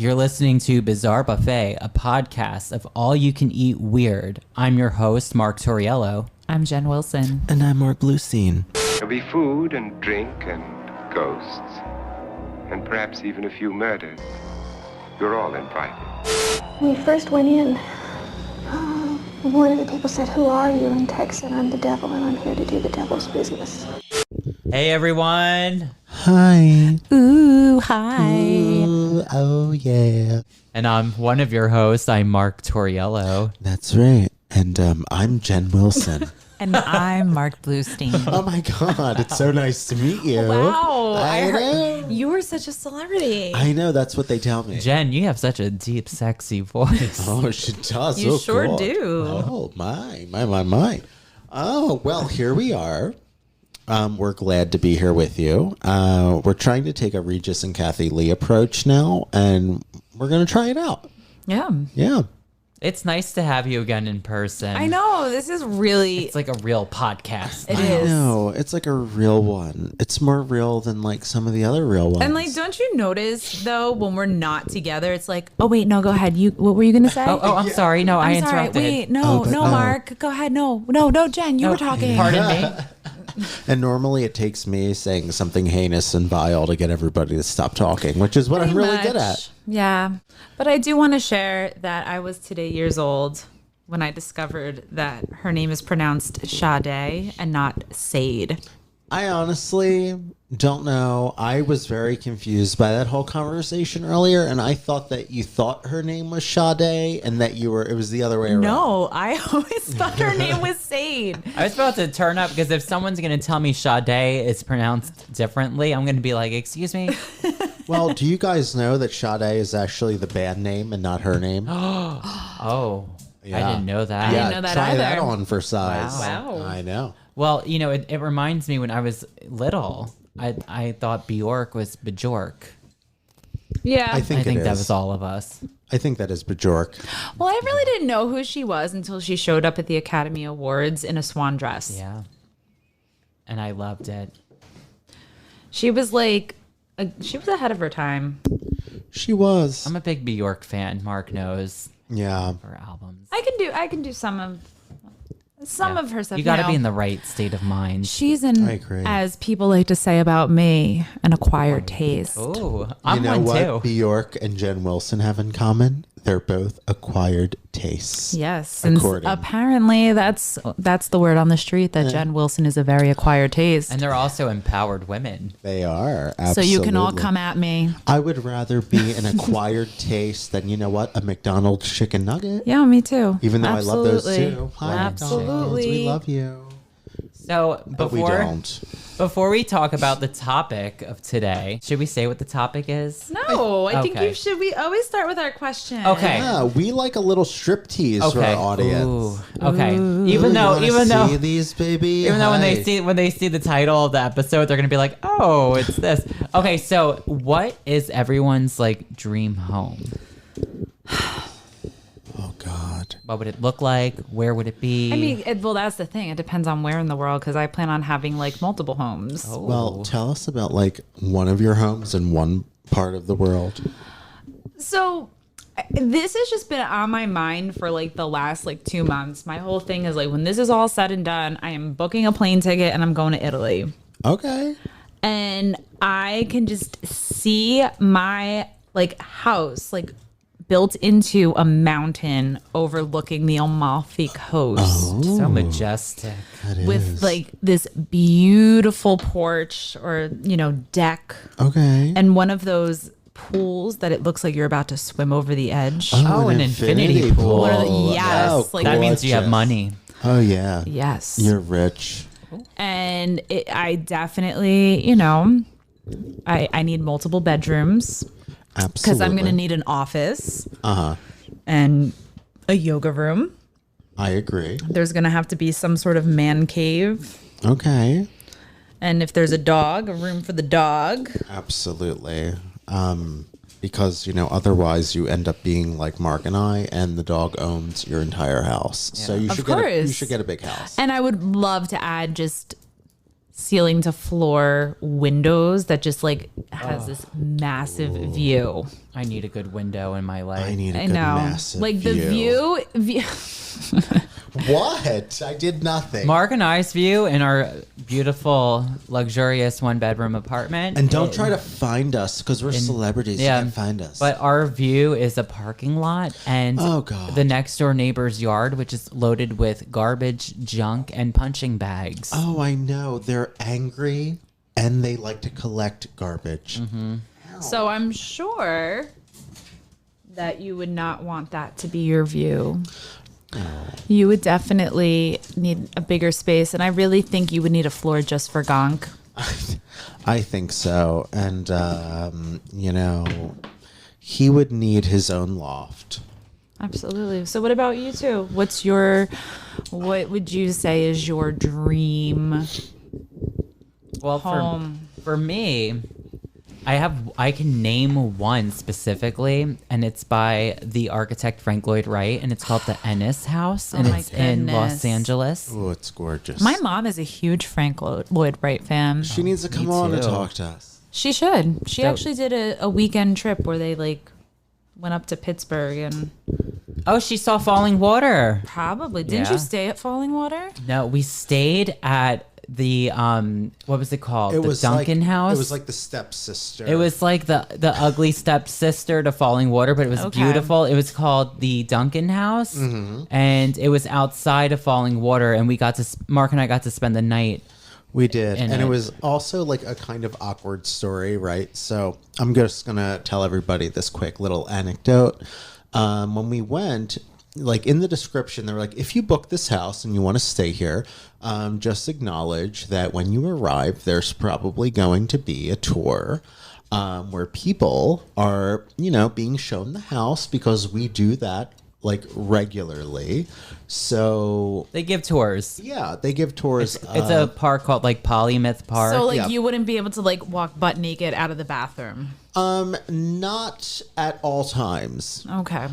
You're listening to Bizarre Buffet, a podcast of all-you-can-eat weird. I'm your host, Mark Torriello. I'm Jen Wilson. And I'm Mark Bluestein. There'll be food and drink and ghosts, and perhaps even a few murders. You're all invited. When we first went in, one of the people said, "Who are you?" And Tex said, "I'm the devil, and I'm here to do the devil's business." Hey, everyone. Hi. Ooh, hi. Ooh, oh, yeah. And I'm one of your hosts. I'm Mark Torriello. That's right. And I'm Jen Wilson. And I'm Mark Bluestein. Oh, my God. It's so nice to meet you. Wow. I know. You were such a celebrity. I know. That's what they tell me. Jen, you have such a deep, sexy voice. Oh, she does. You Oh, sure God. do. Oh, my. Oh, well, here we are. We're glad to be here with you. We're trying to take a Regis and Kathy Lee approach now, and we're going to try it out. Yeah. Yeah. It's nice to have you again in person. I know. This is really... It's like a real podcast. It I is. know. It's like a real one. It's more real than like some of the other real ones. And like, don't you notice though, when we're not together, it's like, oh wait, no, go ahead. What were you gonna say? Oh, I'm sorry. No, I I'm sorry. interrupted. Wait, no, Mark, go ahead. No, Jen, you were talking. Pardon me. And normally it takes me saying something heinous and vile to get everybody to stop talking, which is what I'm really good at. Yeah. But I do want to share that I was today years old when I discovered that her name is pronounced Sade and not Sade. I honestly don't know. I was very confused by that whole conversation earlier, and I thought that you thought her name was Sade and that it was the other way around. No, I always thought her name was Sade. I was about to turn up because if someone's going to tell me Sade is pronounced differently, I'm going to be like, excuse me? Well, do you guys know that Sade is actually the band name and not her name? Oh, Yeah. I didn't know that. I didn't know that try either. that on for size. Wow. I know. Well, you know, it reminds me when I was little, I thought Bjork was Bjork. Yeah. I think that was all of us. I think that is Bjork. Well, I really didn't know who she was until she showed up at the Academy Awards in a swan dress. Yeah. And I loved it. She was like, she was ahead of her time. She was. I'm a big Bjork fan. Mark knows Yeah. her albums. I can do some of her stuff. You got to be in the right state of mind. She's in, I agree. as people like to say about me, an acquired taste. Oh, I'm You know one what too. Bjork and Jen Wilson have in common? They're both acquired tastes. Yes, and According. apparently that's the word on the street that Jen Wilson is a very acquired taste. And they're also empowered women. They are. Absolutely. So you can all come at me. I would rather be an acquired taste than, you know what, a McDonald's chicken nugget. Yeah, me too. Even though Absolutely. I love those too. Hi, Absolutely. McDonald's, we love you. So But we don't. before we talk about the topic of today, should we say what the topic is? No, I think Okay. we always start with our question. Okay. Yeah, we like a little strip tease for Okay. our audience. Ooh. Okay. Ooh, Even you though wanna see these, baby? when Hi. they see the title of the episode, they're gonna be like, "Oh, it's this." Okay, so what is everyone's like dream home? Oh God. What would it look like? Where would it be? I mean, well, that's the thing. It depends on where in the world, because I plan on having like multiple homes. Oh. Well, tell us about like one of your homes in one part of the world. So this has just been on my mind for like the last like 2 months. My whole thing is like, when this is all said and done, I am booking a plane ticket and I'm going to Italy. Okay. And I can just see my like house like built into a mountain overlooking the Amalfi Coast. so majestic. With like this beautiful porch or, you know, deck Okay. and one of those pools that it looks like you're about to swim over the edge. Oh, an infinity pool. One of the- yes, Oh, like- That means you have gorgeous. money. Oh yeah. Yes. You're rich. And I definitely, you know, I need multiple bedrooms Absolutely. because I'm going to need an office Uh-huh. and a yoga room. I agree. There's going to have to be some sort of man cave. Okay. And if there's a dog, a room for the dog. Absolutely. Because, you know, otherwise you end up being like Mark and I, and the dog owns your entire house. So you Of should course. you should get a big house. And I would love to add just ceiling to floor windows that just like has this massive view. I need a good window in my life. I need a I good know. massive Like the view. What? I did nothing. Mark and I's view in our beautiful, luxurious one-bedroom apartment. And don't try to find us because we're celebrities. yeah, You can't find us. But our view is a parking lot and Oh, God. the next door neighbor's yard, which is loaded with garbage, junk, and punching bags. oh, I know. They're angry and they like to collect garbage. So I'm sure that you would not want that to be your view. You would definitely need a bigger space, and I really think you would need a floor just for Gonk. I think so. And, he would need his own loft. Absolutely. So what about you two? What would you say is your dream Well, home? for me, I can name one specifically, and it's by the architect Frank Lloyd Wright, and it's called the Ennis House, and Oh my it's in Los goodness. Angeles. Oh, it's gorgeous. My mom is a huge Frank Lloyd Wright fan. She needs to come me on and too. talk to us. She should. She So- actually did a weekend trip where they like went up to Pittsburgh and Oh, she saw Falling Water. probably didn't Yeah. you stay at Falling Water? No, we stayed at the what was it called? It the was Duncan like, House. It was like the stepsister. It was like the ugly stepsister to Falling Water, but it was Okay. beautiful. It was called the Duncan House, and it was outside of Falling Water, and Mark and I got to spend the night. We did. in And it it. was also like a kind of awkward story, right? So I'm just going to tell everybody this quick little anecdote. When we went, like in the description, they were like, if you book this house and you want to stay here, just acknowledge that when you arrive, there's probably going to be a tour where people are, being shown the house because we do that like regularly. So They give tours. yeah, they give tours. It's a park called like Polymyth Park. So like yeah. you wouldn't be able to like walk butt naked out of the bathroom. Not at all times. Okay.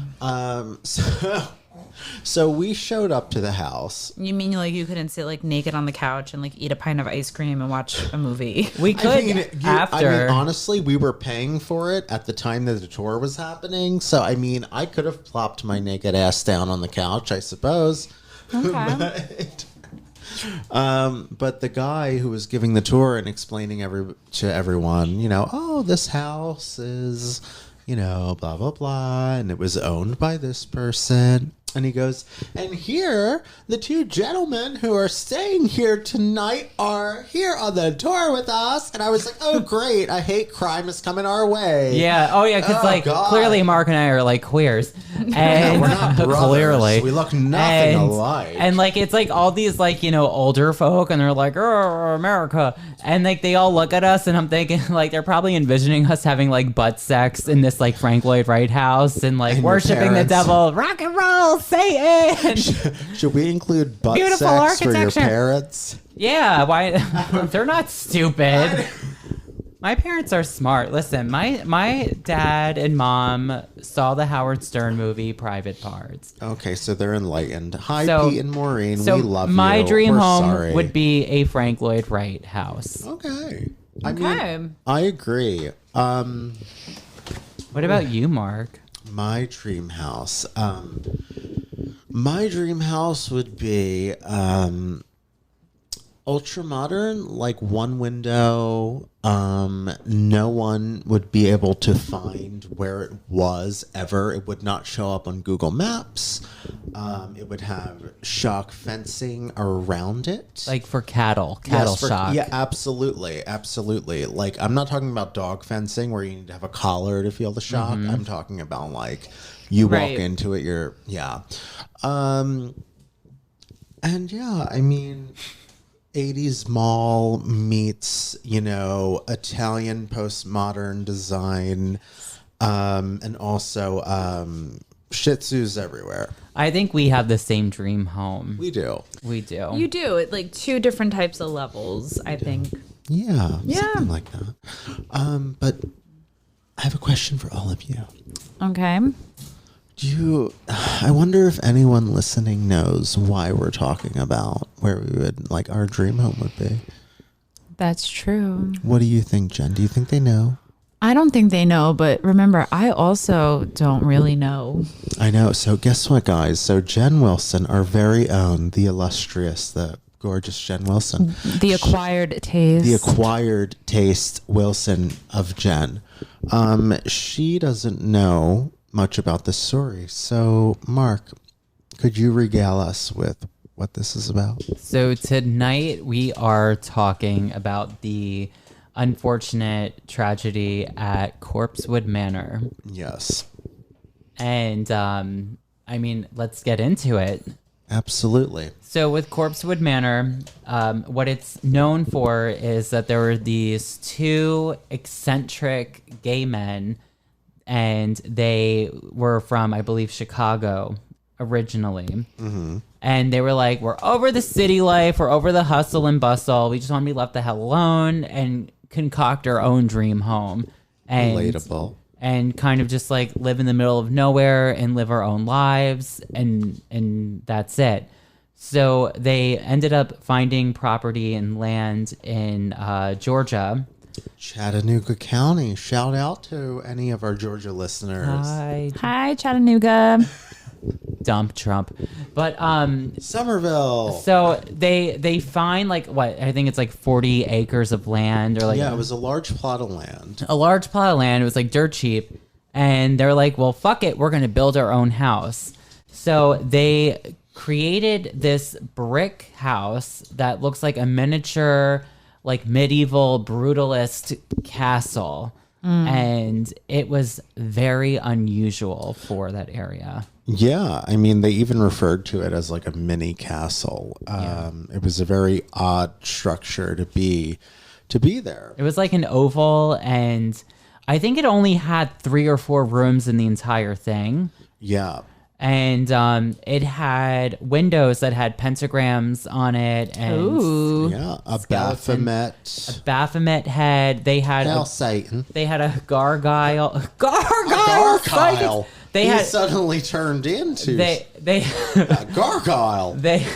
So we showed up to the house. You mean like you couldn't sit like naked on the couch and like eat a pint of ice cream and watch a movie? we could after. Honestly, we were paying for it at the time that the tour was happening. So, I mean, I could have plopped my naked ass down on the couch, I suppose. Okay. But the guy who was giving the tour and explaining to everyone, oh, this house is, blah, blah, blah. And it was owned by this person. And he goes, and here, the two gentlemen who are staying here tonight are here on the tour with us. And I was like, oh, great. I hate crime is coming our way. Yeah. Oh, yeah. Because Oh, God. clearly Mark and I are like queers, and We're not brothers. clearly We look nothing alike. And like it's like all these like older folk, and they're like, "Oh, America," and like they all look at us, and I'm thinking like they're probably envisioning us having like butt sex in this like Frank Lloyd Wright house and like And your worshiping the parents. devil, rock and roll, Satan. Should we include butt Beautiful sex for your architecture. parents? Yeah, why? They're not stupid. My parents are smart. Listen, my dad and mom saw the Howard Stern movie Private Parts. Okay, so they're enlightened. Hi, So- Pete and Maureen. So we love my you. dream We're home sorry. would be a Frank Lloyd Wright house. Okay. I Okay. mean, I agree. What about you, Mark? My dream house. My dream house would be ultra modern, like one window. No one would be able to find where it was ever. It would not show up on Google Maps. It would have shock fencing around it. Like for cattle Yes, shock. Yeah, absolutely. Like, I'm not talking about dog fencing where you need to have a collar to feel the shock. I'm talking about like you Right. walk into it, and yeah, I mean, 80s mall meets, Italian postmodern design, and also Shih Tzus everywhere. I think we have the same dream home. We do. We do. You do it like two different types of levels, I think. Yeah. Yeah. Something like that. But I have a question for all of you. Okay. I wonder if anyone listening knows why we're talking about where we would like our dream home would be. That's true. What do you think, Jen? Do you think they know? I don't think they know, but remember, I also don't really know. I know. So guess what, guys? So Jen Wilson, our very own, the illustrious, the gorgeous Jen Wilson. The acquired taste. The acquired taste Wilson of Jen. She doesn't know much about this story. So, Mark, could you regale us with what this is about? So tonight we are talking about the unfortunate tragedy at Corpsewood Manor. Yes. And I mean, let's get into it. Absolutely. So with Corpsewood Manor, what it's known for is that there were these two eccentric gay men, and they were from, I believe, Chicago originally. Mm-hmm. And they were like, we're over the city life, we're over the hustle and bustle, we just want to be left the hell alone and concoct our own dream home. And Relatable. And kind of just like live in the middle of nowhere and live our own lives, and that's it. So they ended up finding property and land in Georgia. Chattanooga County. Shout out to any of our Georgia listeners. Hi, Chattanooga. Dump Trump. But Somerville. so they find like what I think it's like 40 acres of land, or like Yeah, it was a large plot of land. a large plot of land. It was like dirt cheap, and they're like, well, fuck it, we're gonna build our own house. So they created this brick house that looks like a miniature, like medieval brutalist castle. And it was very unusual for that area. Yeah, I mean, they even referred to it as like a mini castle. It was a very odd structure to be there. It was like an oval, and I think it only had 3 or 4 rooms in the entire thing. Yeah. And it had windows that had pentagrams on it, and Ooh. Yeah, a Skeleton. Baphomet. Baphomet head. They had Hail Satan. they had a gargoyle. Gargoyle. Gargoyle. They He had suddenly turned into they a gargoyle. they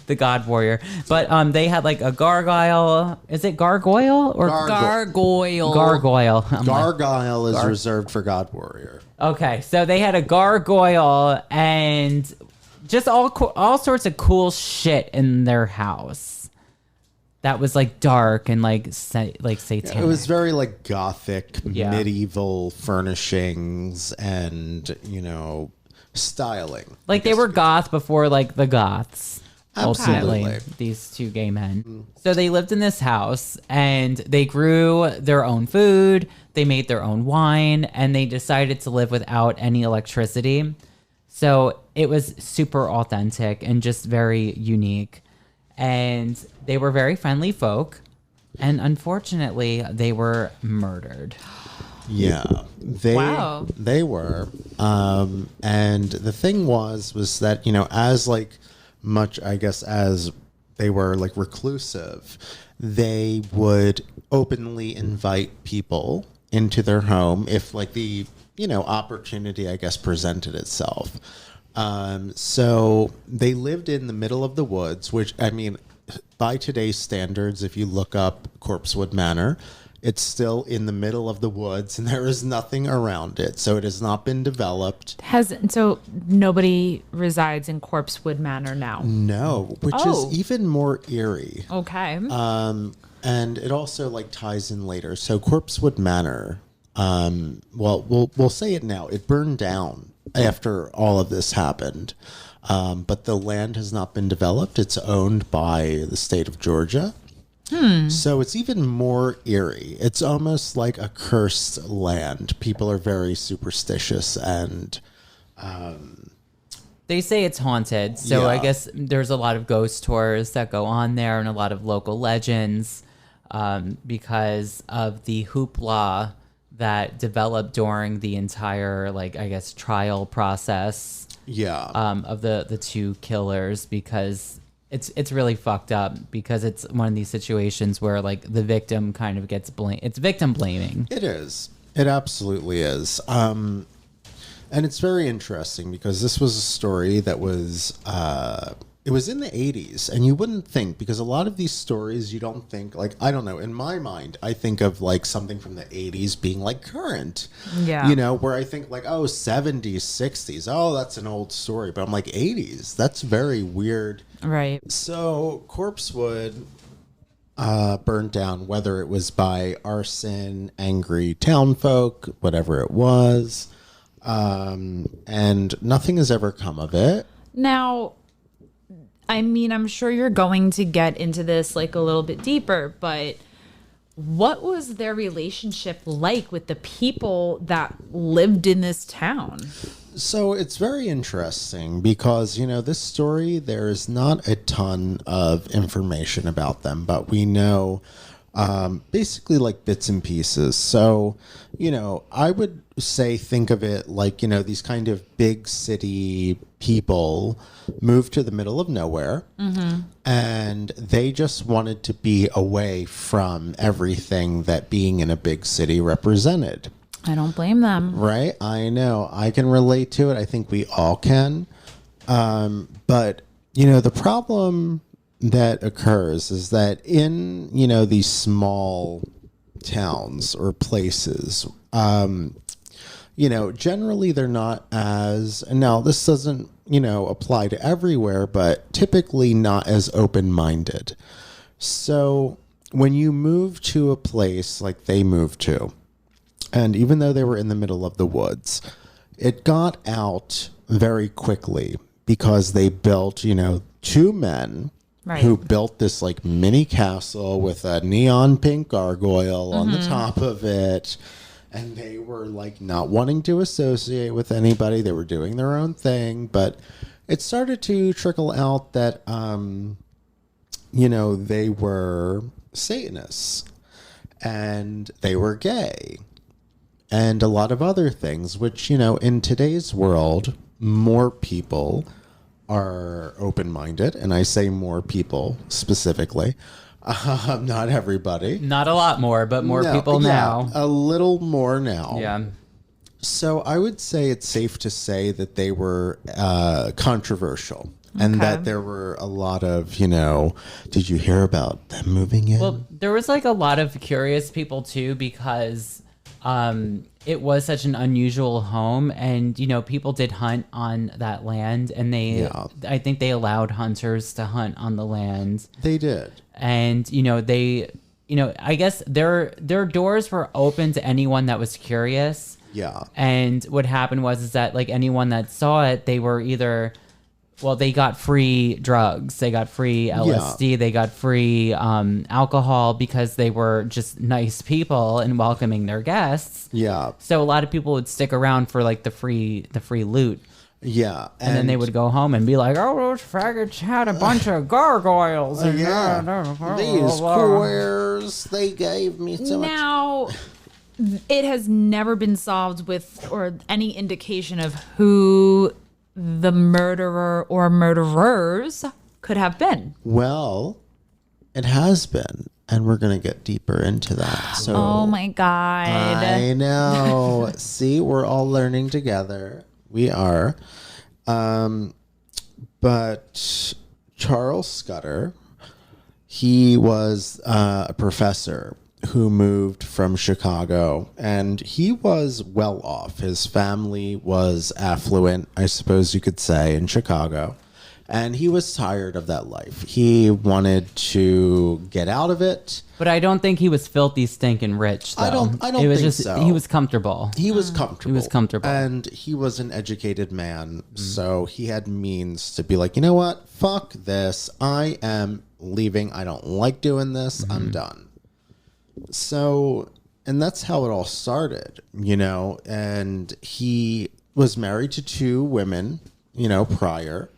the God Warrior. But they had like a gargoyle. Is it gargoyle or Gargoyle. gargoyle? I'm like, Gargoyle is reserved for God Warrior. okay, so they had a gargoyle and just all sorts of cool shit in their house. That was like dark and like satanic. It was very like gothic, Yeah. medieval furnishings and, styling. like they were goth before like the goths. Absolutely. Ultimately, these two gay men. So they lived in this house and they grew their own food, they made their own wine, and they decided to live without any electricity. So it was super authentic and just very unique. And they were very friendly folk. And unfortunately, they were murdered. Yeah, Wow. they were. And the thing was that, as like much, I guess, as they were like reclusive, they would openly invite people into their home if like the, opportunity, I guess, presented itself. So they lived in the middle of the woods, which, I mean, by today's standards, if you look up Corpsewood Manor, it's still in the middle of the woods and there is nothing around it. So it has not been developed. So nobody resides in Corpsewood Manor now. No, which is even more eerie. Okay. And it also like ties in later. So Corpsewood Manor, we'll say it now. It burned down after all of this happened. But the land has not been developed. It's owned by the state of Georgia. So it's even more eerie. It's almost like a cursed land. People are very superstitious and They say it's haunted. So I Yeah. guess there's a lot of ghost tours that go on there and a lot of local legends because of the hoopla that developed during the entire, like, I guess, trial process of the two killers, because it's really fucked up, because it's one of these situations where like the victim kind of gets blamed. It's victim blaming. It is. It absolutely is. And it's very interesting because this was a story that was it was in the 80s, and you wouldn't think, because a lot of these stories, you don't think, like, I don't know, in my mind, I think of, like, something from the 80s being, like, current. Yeah. You know, where I think, like, oh, 70s, 60s, oh, that's an old story. But I'm like, 80s, that's very weird. Right. So, Corpsewood burned down, whether it was by arson, angry townfolk, whatever it was. And nothing has ever come of it. Now, I mean, I'm sure you're going to get into this like a little bit deeper, but what was their relationship like with the people that lived in this town? So it's very interesting because, you know, this story, there is not a ton of information about them, but we know basically like bits and pieces. So, you know, I would say think of it like, you know, these kind of big city people moved to the middle of nowhere, and they just wanted to be away from everything that being in a big city represented. I don't blame them. Right? I know. I can relate to it. I think we all can. But, you know, the problem that occurs is that in, you know, these small towns or places, you know, generally they're not as, and now this doesn't, you know, apply to everywhere, but typically not as open-minded. So when you move to a place like they moved to, and even though they were in the middle of the woods, it got out very quickly because they built, you know, two men who built this like mini castle with a neon pink gargoyle on the top of it. And they were like not wanting to associate with anybody. They were doing their own thing. But it started to trickle out that, you know, they were Satanists and they were gay. And a lot of other things, which, you know, in today's world, more people are open-minded. And I say more people specifically, not everybody. Not a lot more, but more people now. A little more now. Yeah. So I would say it's safe to say that they were controversial. And that there were a lot of, you know, did you hear about them moving in? Well, there was like a lot of curious people too, because it was such an unusual home, and you know, people did hunt on that land, and I think they allowed hunters to hunt on the land. They did. And you know, I guess their doors were open to anyone that was curious. Yeah. And what happened was that like anyone that saw it, they were either, well, they got free drugs, they got free LSD, they got free alcohol because they were just nice people and welcoming their guests. Yeah. So a lot of people would stick around for like the free loot. Yeah. And then they would go home and be like, oh, those faggots had a bunch of gargoyles. And these squares, they gave me so much. Now, it has never been solved with or any indication of who the murderer or murderers could have been. Well, it has been, and we're going to get deeper into that. So, oh my God. I know. See, we're all learning together. We are. But Charles Scudder, he was a professor who moved from Chicago, and he was well off. His family was affluent, I suppose you could say, in Chicago, and he was tired of that life. He wanted to get out of it. But I don't think he was filthy, stinking rich, though. I don't it was think just, so. He was comfortable. He was comfortable. He was comfortable. And he was an educated man, so he had means to be like, you know what? Fuck this. I am leaving. I don't like doing this. I'm done. So, and that's how it all started, you know, and he was married to two women, you know, prior.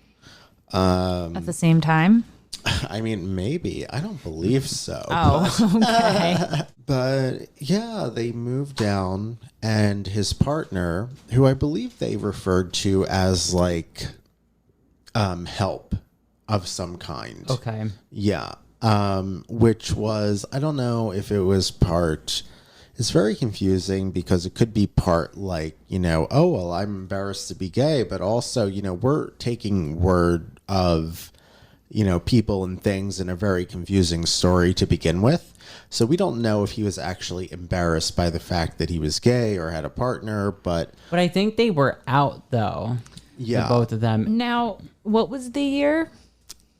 At the same time? I mean, maybe. I don't believe so. Oh, okay. But yeah, they moved down, and his partner, who I believe they referred to as like help of some kind. Okay. Yeah. Which was, I don't know if it was part, it's very confusing because it could be part like, you know, oh, well, I'm embarrassed to be gay, but also, you know, we're taking word of people and things in a very confusing story to begin with. So we don't know if he was actually embarrassed by the fact that he was gay or had a partner, but I think they were out though. yeah, Both of them. Now, what was the year?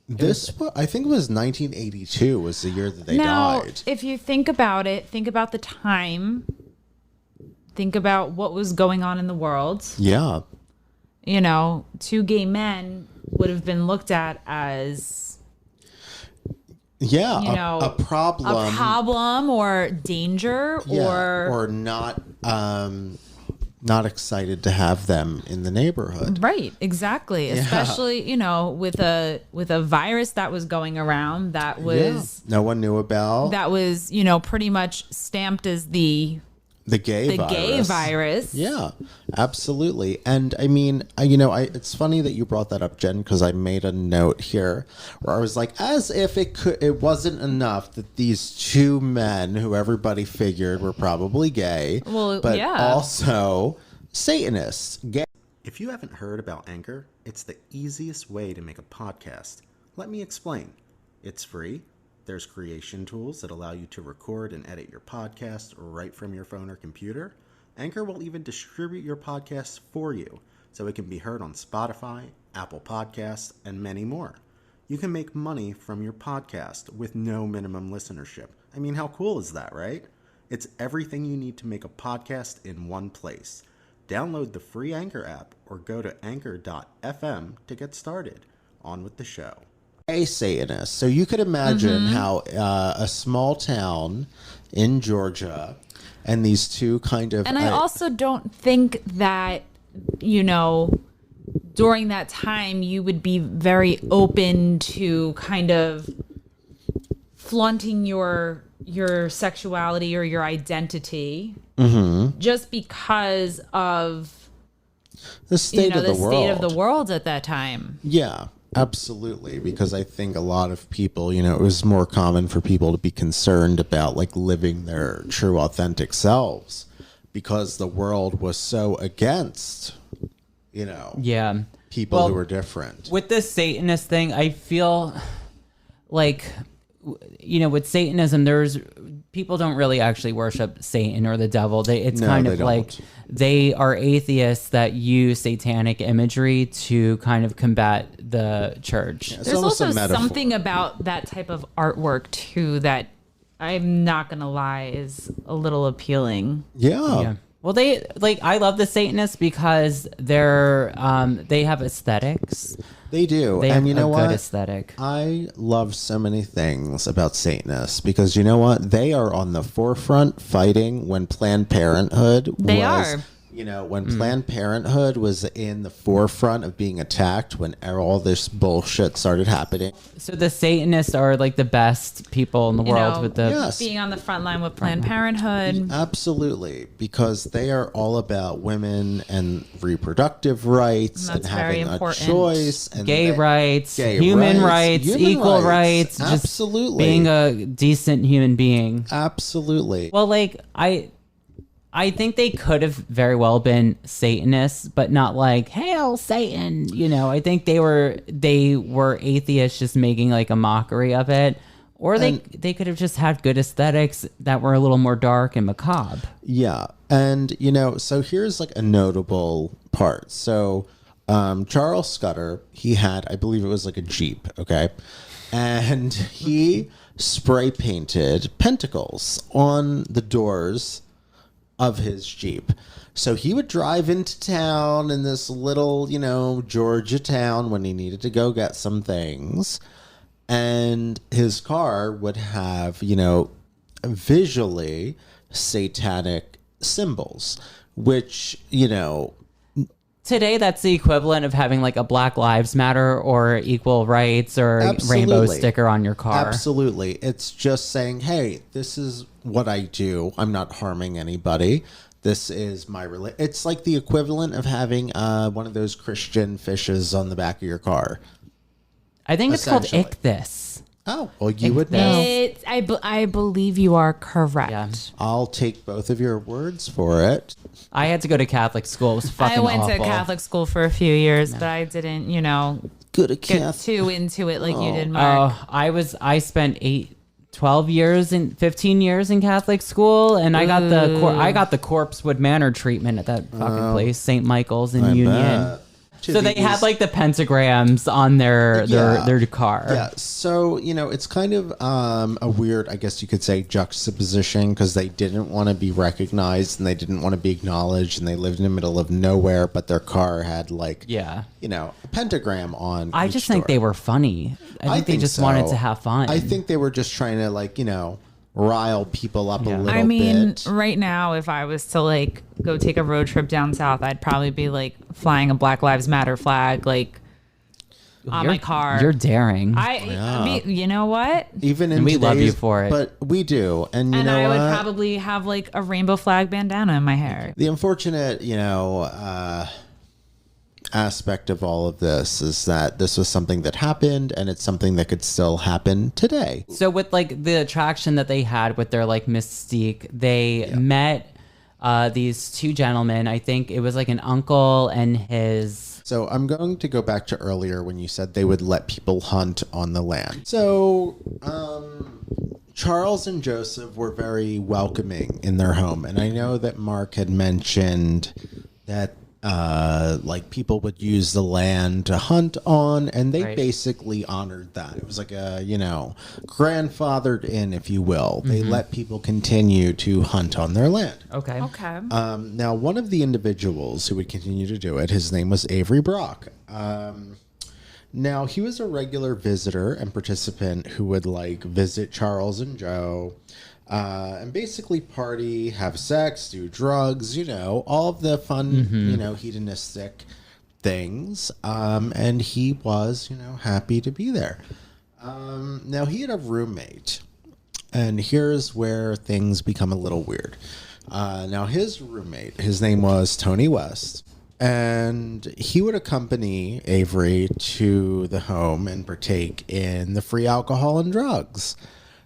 I think it was 1982 was the year that they Now, died. if you think about it, think about the time. Think about what was going on in the world. Yeah. Two gay men would have been looked at as, Yeah, a problem. a problem or danger or not excited to have them in the neighborhood. Right, exactly. Yeah. Especially, with a virus that was going around that was no one knew about. that was, pretty much stamped as the gay virus. gay virus. Yeah, absolutely. And I mean, it's funny that you brought that up, Jen, because I made a note here where I was like, as if it wasn't enough that these two men who everybody figured were probably gay, but also Satanists. Gay. If you haven't heard about Anchor, it's the easiest way to make a podcast. Let me explain. It's free. There's creation tools that allow you to record and edit your podcast right from your phone or computer. Anchor will even distribute your podcast for you, so it can be heard on Spotify, Apple Podcasts, and many more. You can make money from your podcast with no minimum listenership. I mean, how cool is that, right? It's everything you need to make a podcast in one place. Download the free Anchor app or go to anchor.fm to get started. On with the show. A Satanist. So you could imagine how a small town in Georgia and these two kind of... And I also don't think that, during that time you would be very open to kind of flaunting your sexuality or your identity just because of the state of the world. State of the world at that time. Yeah. Absolutely, because I think a lot of people, it was more common for people to be concerned about like living their true authentic selves because the world was so against, people who were different. With this Satanist thing, I feel like, with Satanism, people don't really actually worship Satan or the devil. It's kind of like they are atheists that use satanic imagery to kind of combat the church. Yeah, There's also something about that type of artwork too that I'm not gonna lie is a little appealing. Yeah. Well, I love the Satanists because they have aesthetics. They do. They and have you know a what? good aesthetic. I love so many things about Satanists because you know what? They are on the forefront fighting when Planned Parenthood when Planned Parenthood was in the forefront of being attacked when all this bullshit started happening. So the Satanists are like the best people in the world with the Yes. Being on the front line with Planned Parenthood. Absolutely, because they are all about women and reproductive rights and That's very having a important. choice and gay rights, human rights, human equal rights, absolutely, just being a decent human being. Absolutely. Well, I think they could have very well been Satanists, but not like hail Satan. I think they were atheists, just making like a mockery of it, or they could have just had good aesthetics that were a little more dark and macabre. Yeah, and so here's like a notable part. So Charles Scudder, he had, I believe it was like a Jeep, okay, and he spray painted pentacles on the doors of his Jeep. So he would drive into town in this little, Georgia town when he needed to go get some things. And his car would have, visually satanic symbols, which, Today, that's the equivalent of having like a Black Lives Matter or equal rights or rainbow sticker on your car. Absolutely. It's just saying, hey, this is what I do. I'm not harming anybody. This is my It's like the equivalent of having one of those Christian fishes on the back of your car. I think it's called Ichthus. Oh, well, you would know. I believe you are correct. Yeah. I'll take both of your words for it. I had to go to Catholic school. It was fucking I went awful. to Catholic school for a few years, but I didn't, Good at get too into it like you did, Mark. I spent 15 years in Catholic school, and I got the Corpsewood Manor treatment at that fucking place, St. Michael's in Union. Bet. So they had like the pentagrams on their car. Yeah, so it's kind of a weird, I guess you could say, juxtaposition, because they didn't want to be recognized and they didn't want to be acknowledged, and they lived in the middle of nowhere, but their car had like a pentagram on. I just think they were funny. I think they just wanted to have fun. I think they were just trying to rile people up a little bit. I mean, right now, if I was to like go take a road trip down south, I'd probably be like flying a Black Lives Matter flag on my car. You're daring. You know what? Even in and we love you for it. But we do, and I would probably have like a rainbow flag bandana in my hair. The unfortunate, aspect of all of this is that this was something that happened, and it's something that could still happen today. So with like the attraction that they had with their like mystique, they met these two gentlemen. I think it was like an uncle and his. So I'm going to go back to earlier when you said they would let people hunt on the land. So Charles and Joseph were very welcoming in their home, and I know that Mark had mentioned that people would use the land to hunt on, and they basically honored that. It was like a, grandfathered in, if you will. They let people continue to hunt on their land. Okay. Now, one of the individuals who would continue to do it, his name was Avery Brock. Now, he was a regular visitor and participant who would visit Charles and Joe, and basically party, have sex, do drugs, all of the fun, hedonistic things. And he was, happy to be there. Now, he had a roommate, and here's where things become a little weird. Now, his roommate, his name was Tony West, and he would accompany Avery to the home and partake in the free alcohol and drugs.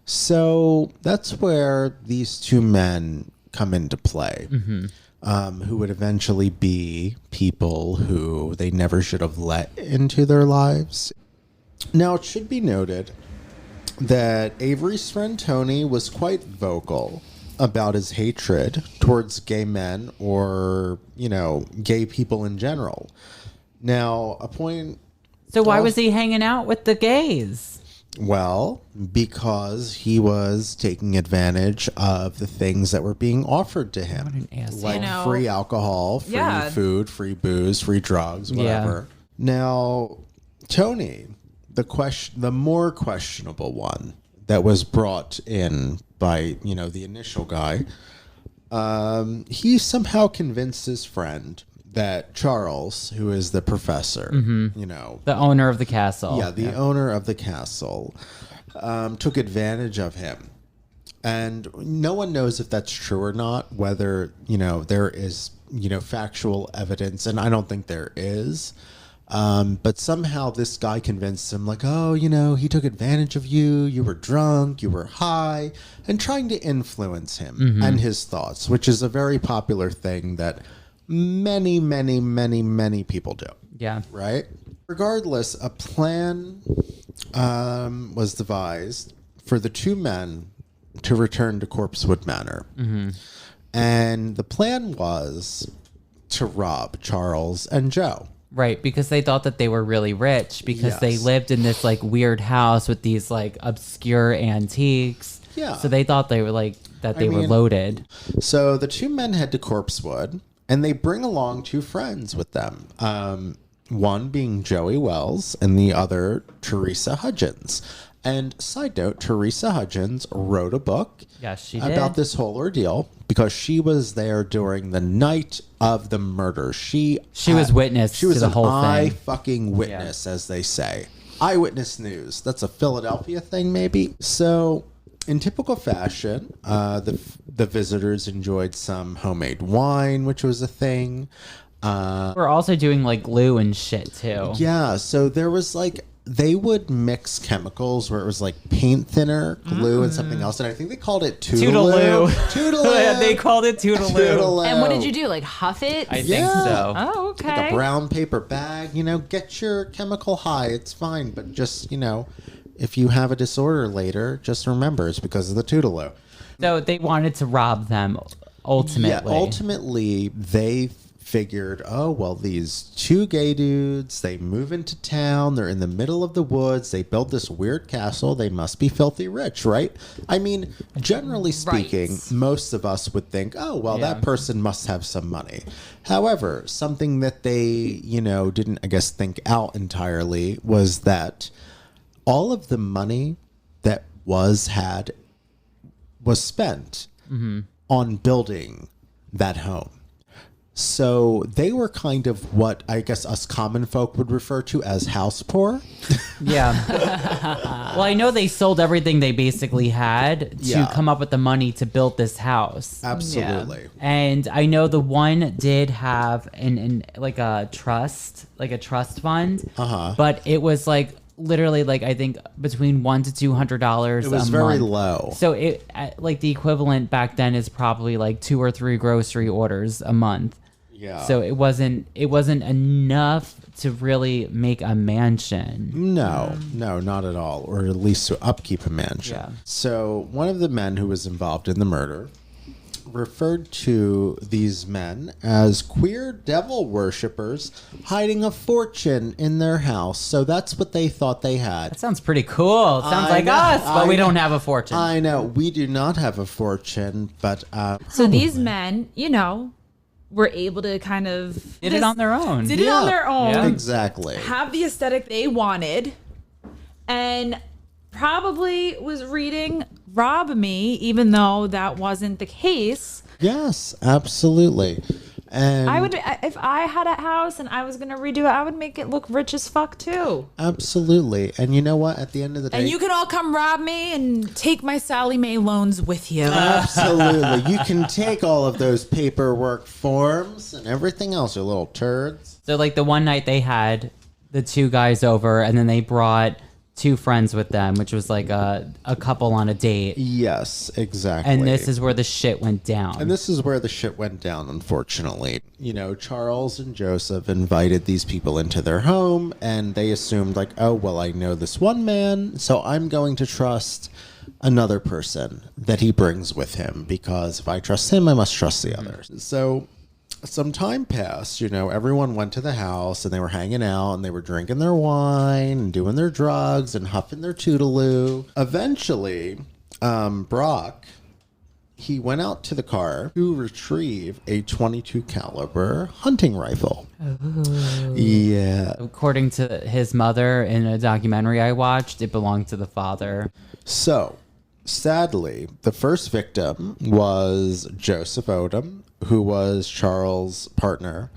So that's where these two men come into play, who would eventually be people who they never should have let into their lives. Now, it should be noted that Avery's friend Tony was quite vocal about his hatred towards gay men or, gay people in general. Now, a point... So why was he hanging out with the gays? Well, because he was taking advantage of the things that were being offered to him. What an asshole. Like free alcohol, free food, free booze, free drugs, whatever. Yeah. Now, Tony, the more questionable one that was brought in by, the initial guy, he somehow convinced his friend that Charles, who is the professor, the owner of the castle. Yeah, the owner of the castle, took advantage of him. And no one knows if that's true or not, whether, there is, factual evidence. And I don't think there is. But somehow this guy convinced him he took advantage of you. You were drunk, you were high, and trying to influence him and his thoughts, which is a very popular thing that many, many, many, many people do. Yeah. Right? Regardless, a plan was devised for the two men to return to Corpsewood Manor. And the plan was to rob Charles and Joe. Right, because they thought that they were really rich because they lived in this weird house with these obscure antiques. Yeah. So they thought they were were loaded. So the two men head to Corpsewood, and they bring along two friends with them. One being Joey Wells and the other Teresa Hudgens. And side note, Teresa Hudgens wrote a book about this whole ordeal because she was there during the night of the murder. She was witness to the whole thing. Eye fucking witness, as they say. Eyewitness news. That's a Philadelphia thing, maybe. So, in typical fashion, the visitors enjoyed some homemade wine, which was a thing. We're also doing glue and shit too. Yeah, so there was they would mix chemicals where it was like paint thinner, glue, and something else. And I think they called it Toodaloo. Toodaloo. They called it Toodaloo. And what did you do? Like huff it? I think so. Oh, okay. Like a brown paper bag, get your chemical high. It's fine. But just, if you have a disorder later, just remember it's because of the Toodaloo. So they wanted to rob them ultimately. Yeah, ultimately, they figured, oh, well, these two gay dudes, they move into town, they're in the middle of the woods, they built this weird castle, they must be filthy rich, right? I mean, generally speaking, most of us would think, oh, well, that person must have some money. However, something that they, didn't, I guess, think out entirely was that all of the money that was spent on building that home. So they were kind of what I guess us common folk would refer to as house poor. Yeah. Well, I know they sold everything they basically had to come up with the money to build this house. Absolutely. Yeah. And I know the one did have an like a trust fund. But it was like literally like I think between $100 to $200 It was a very month. low. So it like the equivalent back then is probably like 2 or 3 grocery orders a month. Yeah. So it wasn't enough to really make a mansion. No, not at all. Or at least to upkeep a mansion. Yeah. So one of the men who was involved in the murder referred to these men as queer devil worshippers hiding a fortune in their house. So that's what they thought they had. That sounds pretty cool. It sounds like know, us, but I we know. don't have a fortune. I know. We do not have a fortune, but... So these men, were able to kind of... Did it on their own. Did it on their own. Yeah. Exactly. Have the aesthetic they wanted. And probably was reading Rob Me, even though that wasn't the case. Yes, absolutely. And I would, if I had a house and I was going to redo it, I would make it look rich as fuck too. absolutely. And you know what? At the end of the day, And you can all come rob me and take my Sally Mae loans with you. absolutely, you can take all of those paperwork forms and everything else, you little turds. So like the one night they had the 2 guys over and then they brought 2 friends with them, which was like a couple on a date. Yes, exactly. And this is where the shit went down. And this is where the shit went down, unfortunately. Charles and Joseph invited these people into their home, and they assumed, like, oh, well, I know this one man, so I'm going to trust another person that he brings with him, because if I trust him, I must trust the others. So some time passed, everyone went to the house, and they were hanging out, and they were drinking their wine, and doing their drugs, and huffing their Toodaloo. Eventually, Brock... he went out to the car to retrieve a .22 caliber hunting rifle. Ooh. Yeah. According to his mother in a documentary I watched, it belonged to the father. So, sadly, the first victim was Joseph Odom, who was Charles' partner.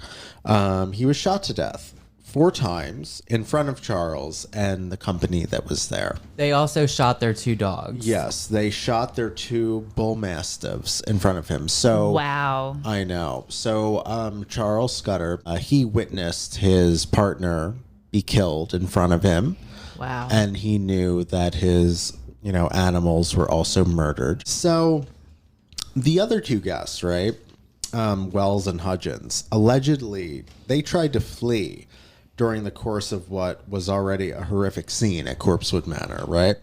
He was shot to death 4 times in front of Charles and the company that was there. They also shot their 2 dogs. Yes, they shot their 2 bull mastiffs in front of him. So Wow. I know. So Charles Scudder, he witnessed his partner be killed in front of him. Wow. And he knew that his, animals were also murdered. So the other 2 guests, right? Wells and Hudgens, allegedly, they tried to flee during the course of what was already a horrific scene at Corpsewood Manor, right?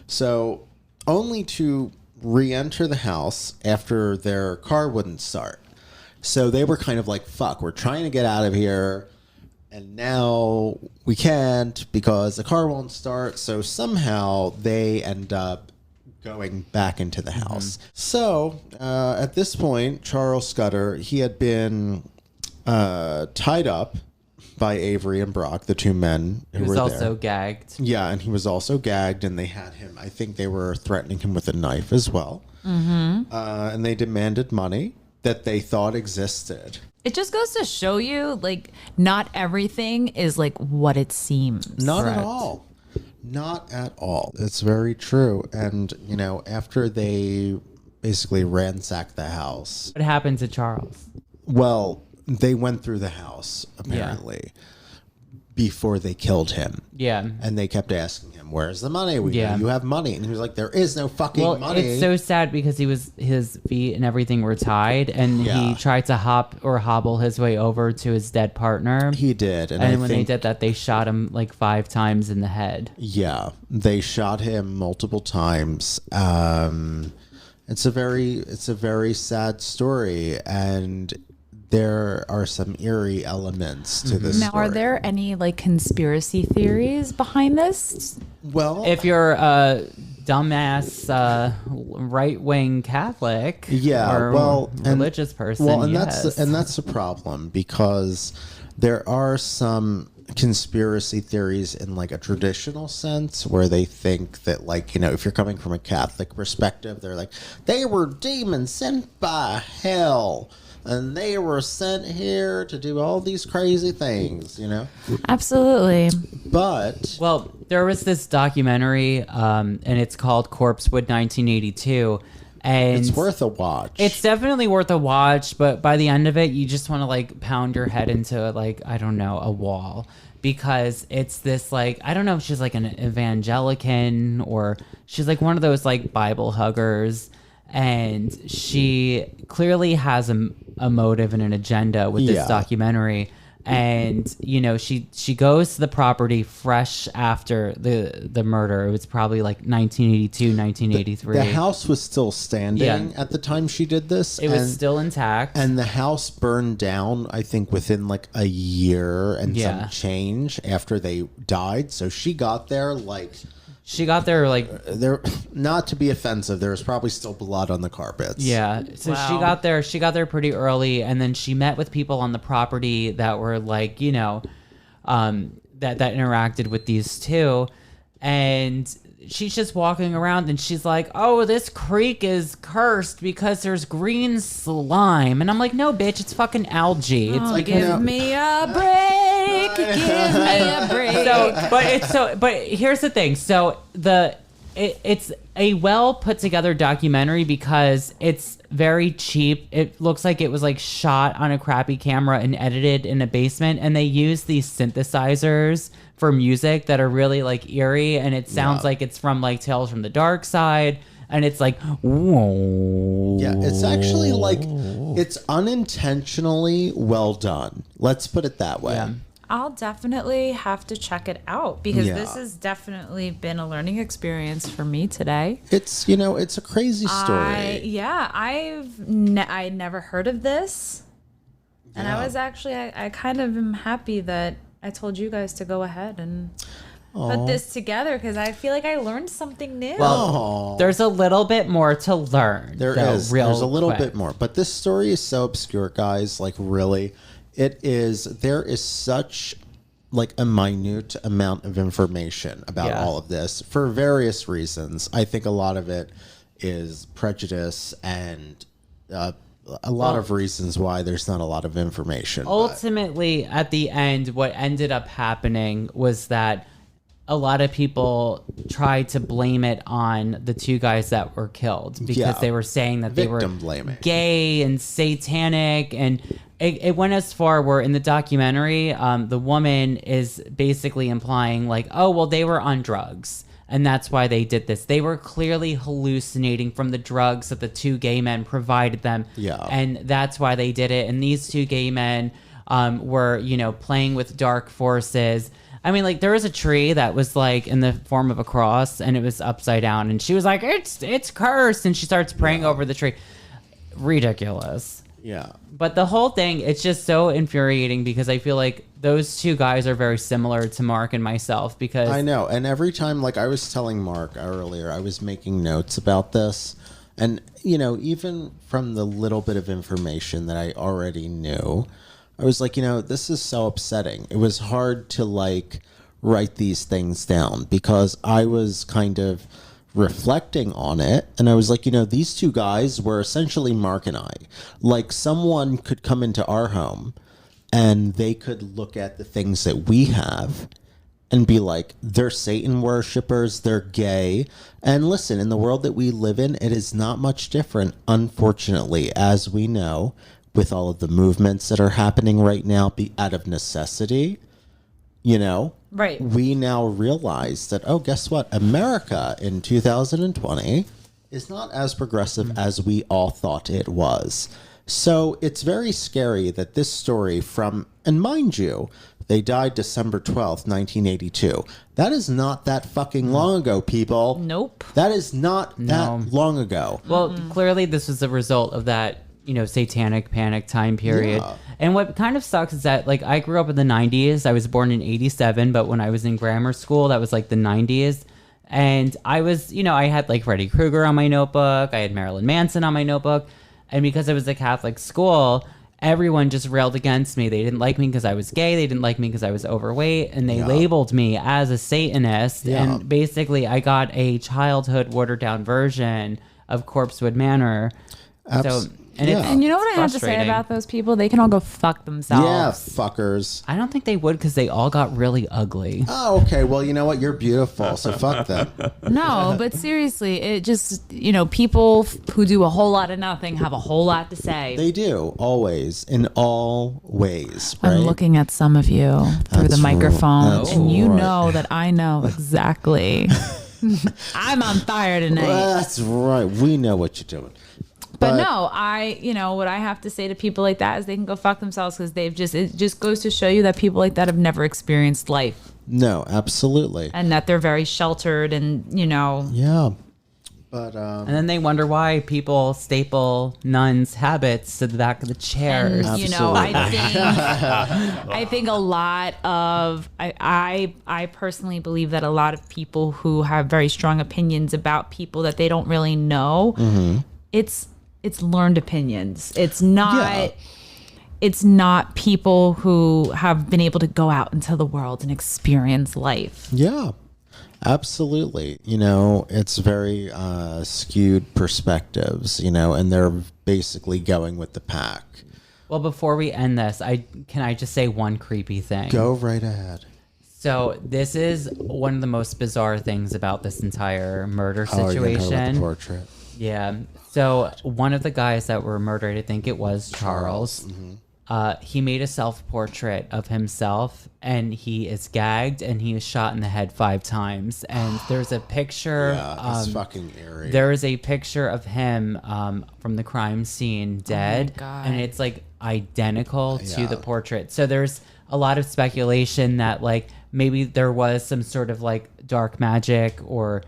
So only to re-enter the house after their car wouldn't start. So they were kind of like, fuck, we're trying to get out of here, and now we can't because the car won't start. So somehow they end up going back into the house. So at this point, Charles Scudder, he had been tied up by Avery and Brock, the 2 men who He was were also there. gagged. Yeah, and he was also gagged, and they had him. I think they were threatening him with a knife as well. Mm-hmm. And they demanded money that they thought existed. It just goes to show you, like, not everything is like what it seems. Not at all. Not at all. It's very true. And, after they basically ransacked the house, What happened to Charles? well, they went through the house, apparently. before they killed him. Yeah. And they kept asking him, where's the money? We Yeah. know you have money. And he was like, there is no fucking money. It's so sad because his feet and everything were tied, and he tried to hobble his way over to his dead partner. He did. And when they did that, they shot him like 5 times in the head. Yeah, they shot him multiple times. It's a very sad story, and there are some eerie elements to this Now, story. are there any like conspiracy theories behind this? Well, If you're a dumbass right-wing Catholic, or religious person, and yes. that's the problem, because there are some conspiracy theories in like a traditional sense where they think that, like, you know, if you're coming from a Catholic perspective, they're like, they were demons sent by hell and they were sent here to do all these crazy things, you know. Absolutely. But Well, there was this documentary, and it's called Corpsewood 1982, and it's worth a watch. It's definitely worth a watch, but by the end of it, you just want to like pound your head into like, I don't know, a wall, because it's this like, I don't know if she's like an evangelican or she's like one of those like Bible huggers, and she clearly has a motive and an agenda with this documentary. And, you know, she goes to the property fresh after the murder. It was probably like 1982, 1983. The house was still standing at the time she did this. It was still intact. And the house burned down, I think, within like a year and some change after they died. So she got there like... She got there like... There, not to be offensive, there was probably still blood on the carpets. Yeah. So she got there pretty early, and then she met with people on the property that were like, you know, that interacted with these two. And she's just walking around and she's like, oh, this creek is cursed because there's green slime. And I'm like, no, bitch, it's fucking algae. It's like, Give me a break. Give me a break. But here's the thing. So it's a well put together documentary because it's very cheap. It looks like it was like shot on a crappy camera and edited in a basement, and they use these synthesizers for music that are really like eerie, and it sounds like it's from like Tales from the Dark Side, and it's like, whoa. Yeah, it's actually like, it's unintentionally well done. Let's put it that way. Yeah. I'll definitely have to check it out because this has definitely been a learning experience for me today. It's, you know, it's a crazy story. I never heard of this. And I was actually, I kind of am happy that I told you guys to go ahead and put this together because I feel like I learned something new. Well, there's a little bit more to learn. There's a little bit more. But this story is so obscure, guys. Like, really, there is such like a minute amount of information about all of this for various reasons. I think a lot of it is prejudice and a lot of reasons why there's not a lot of information. Ultimately, at the end, what ended up happening was that a lot of people tried to blame it on the two guys that were killed because they were saying that they were gay and satanic, and it went as far where in the documentary, the woman is basically implying like, oh, well, they were on drugs. And that's why they did this. They were clearly hallucinating from the drugs that the two gay men provided them. Yeah. And that's why they did it. And these two gay men were, you know, playing with dark forces. I mean, like, there was a tree that was like in the form of a cross and it was upside down. And she was like, it's cursed. And she starts praying over the tree. Ridiculous. Yeah. But the whole thing, it's just so infuriating because I feel like those two guys are very similar to Mark and myself because... I know. And every time, like I was telling Mark earlier, I was making notes about this. And, you know, even from the little bit of information that I already knew, I was like, you know, this is so upsetting. It was hard to, like, write these things down because I was kind of reflecting on it, and I was like, you know, these two guys were essentially Mark and I. Like, someone could come into our home and they could look at the things that we have and be like, they're Satan worshipers, they're gay. And listen, in the world that we live in, it is not much different, unfortunately, as we know, with all of the movements that are happening right now, out of necessity. You know? Right. We now realize that, oh, guess what? America in 2020 is not as progressive as we all thought it was. So it's very scary that this story and mind you, they died December 12th, 1982. That is not that fucking long ago, people. Nope. That is not that long ago. Well, clearly this was a result of that, satanic panic time period. Yeah. And what kind of sucks is that, like, I grew up in the 90s. I was born in 87, but when I was in grammar school, that was like the 90s. And I was, I had like Freddy Krueger on my notebook. I had Marilyn Manson on my notebook. And because I was a Catholic school, everyone just railed against me. They didn't like me because I was gay. They didn't like me because I was overweight. And they labeled me as a Satanist. Yeah. And basically, I got a childhood watered down version of Corpsewood Manor. And you know what I have to say about those people? They can all go fuck themselves. Yeah, fuckers. I don't think they would because they all got really ugly. Oh, okay. Well, you know what? You're beautiful, so fuck them. No, but seriously, it just, people who do a whole lot of nothing have a whole lot to say. They do, always, in all ways, right? I'm looking at some of you through That's the microphone, that's and you right. know that I know exactly. I'm on fire tonight. That's right. We know what you're doing. But no, what I have to say to people like that is they can go fuck themselves because it just goes to show you that people like that have never experienced life. No, absolutely. And that they're very sheltered and, Yeah. But, And then they wonder why people staple nuns' habits to the back of the chairs. And, I think a lot of I personally believe that a lot of people who have very strong opinions about people that they don't really know, it's learned opinions. It's not people who have been able to go out into the world and experience life. yeah, absolutely. It's very skewed perspectives, and they're basically going with the pack. Well, before we end this, can I just say one creepy thing? Go right ahead. So this is one of the most bizarre things about this entire murder Oh, you're gonna talk about situation. the portrait. Yeah. So one of the guys that were murdered, I think it was Charles. He made a self-portrait of himself, and he is gagged, and he was shot in the head 5 times. And there's a picture. Yeah, it's fucking eerie. There is a picture of him from the crime scene dead, God. and it's like identical to Yeah. the portrait. So there's a lot of speculation that like maybe there was some sort of like dark magic or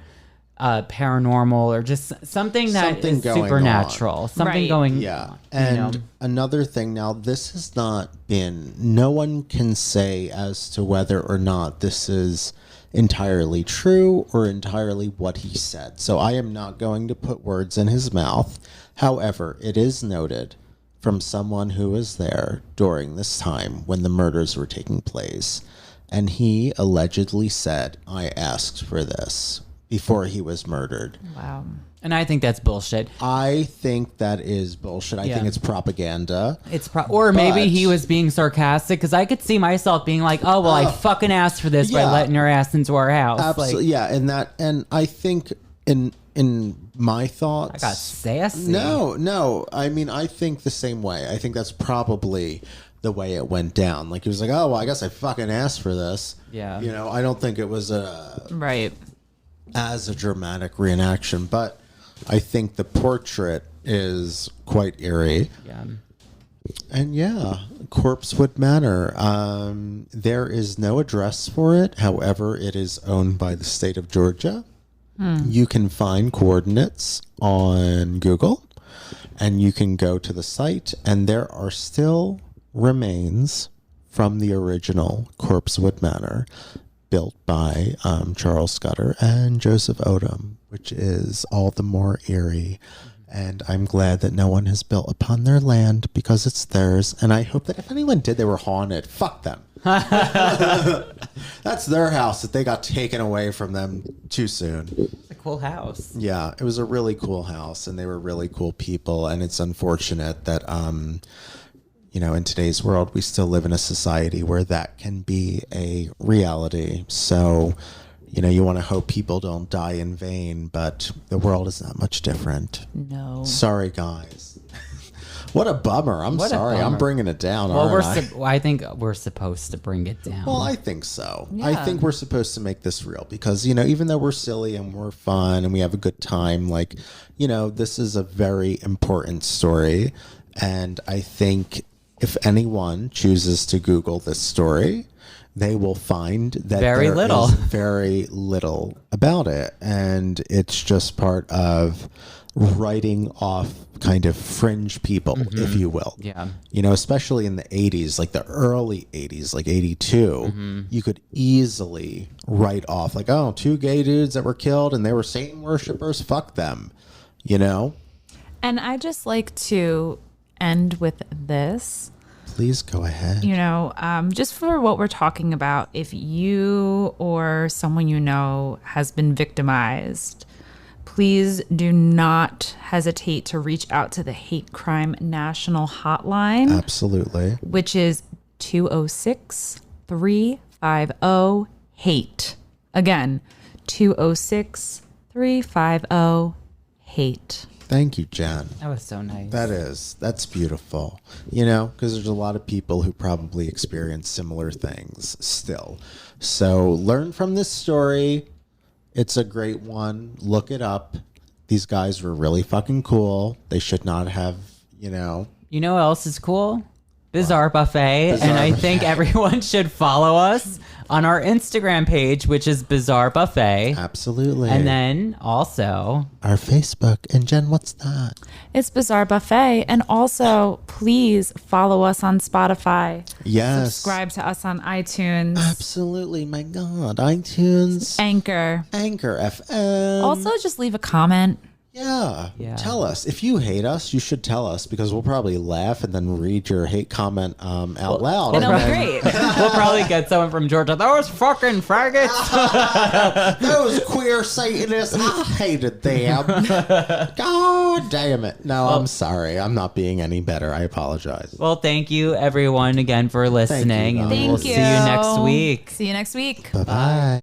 paranormal or just something that Something is going supernatural. Something Right. going. Yeah. And another thing now, this has not been, no one can say as to whether or not this is entirely true or entirely what he said. So I am not going to put words in his mouth. However, it is noted from someone who was there during this time when the murders were taking place. And he allegedly said, I asked for this before he was murdered. Wow. And I think that's bullshit. I think that is bullshit. I think it's propaganda. Or maybe But- he was being sarcastic because I could see myself being like, "Oh well, I fucking asked for this by yeah. letting her ass into our house." Absolutely, Like, yeah, and I think in my thoughts, I got sassy. No. I mean, I think the same way. I think that's probably the way it went down. Like he was like, "Oh well, I guess I fucking asked for this." Yeah. I don't think it was Right. as a dramatic reenaction, but I think the portrait is quite eerie. Yeah. And yeah, Corpsewood Manor. There is no address for it. However, it is owned by the state of Georgia. You can find coordinates on Google, and you can go to the site, and there are still remains from the original Corpsewood Manor, built by Charles Scudder and Joseph Odom, which is all the more eerie. And I'm glad that no one has built upon their land because it's theirs. And I hope that if anyone did, they were haunted. Fuck them. That's their house that they got taken away from them too soon. It's a cool house. Yeah, it was a really cool house, and they were really cool people. And it's unfortunate that, in today's world, we still live in a society where that can be a reality. So, you want to hope people don't die in vain, but the world is not much different. No. Sorry, guys. What a bummer. I'm What a sorry. I'm bummer. bringing it down. Well, aren't I? I think we're supposed to bring it down. Well, I think so. I Yeah. think we're supposed to make this real because, you know, even though we're silly and we're fun and we have a good time, like, you know, this is a very important story. And I think if anyone chooses to Google this story, they will find that Very there little. is very little about it. And it's just part of writing off kind of fringe people, if you will. Yeah. You know, especially in the 80s, like the early 80s, like 82, you could easily write off like, oh, 2 gay dudes that were killed and they were Satan worshipers. Fuck them, you know? And I just like to end with this. Please go ahead. You know, just for what we're talking about, if you or someone you know has been victimized, please do not hesitate to reach out to the Hate Crime National Hotline, Absolutely. which is 206-350-HATE. Again, 206-350-HATE. Thank you, Jen. That was so nice. That's beautiful, you know, because there's a lot of people who probably experience similar things still. So learn from this story. It's a great one. Look it up. These guys were really fucking cool. They should not have, you know. You know what else is cool? Bizarre Buffet. And I think everyone should follow us on our Instagram page, which is Bizarre Buffet. Absolutely. And then also our Facebook. And Jen, what's that? It's Bizarre Buffet. And also, please follow us on Spotify. Yes. Subscribe to us on iTunes. Absolutely. My God. iTunes. Anchor. Anchor FM. Also, just leave a comment. Yeah. Yeah. Tell us. If you hate us, you should tell us because we'll probably laugh and then read your hate comment out loud. It'll And be then- great. we'll probably get someone from Georgia. Those fucking faggots. Those queer Satanists, I hated them. God damn it. No, I'm sorry. I'm not being any better. I apologize. Well, thank you everyone again for listening. guys. And Thank we'll you. see you next week. See you next week. Bye-bye.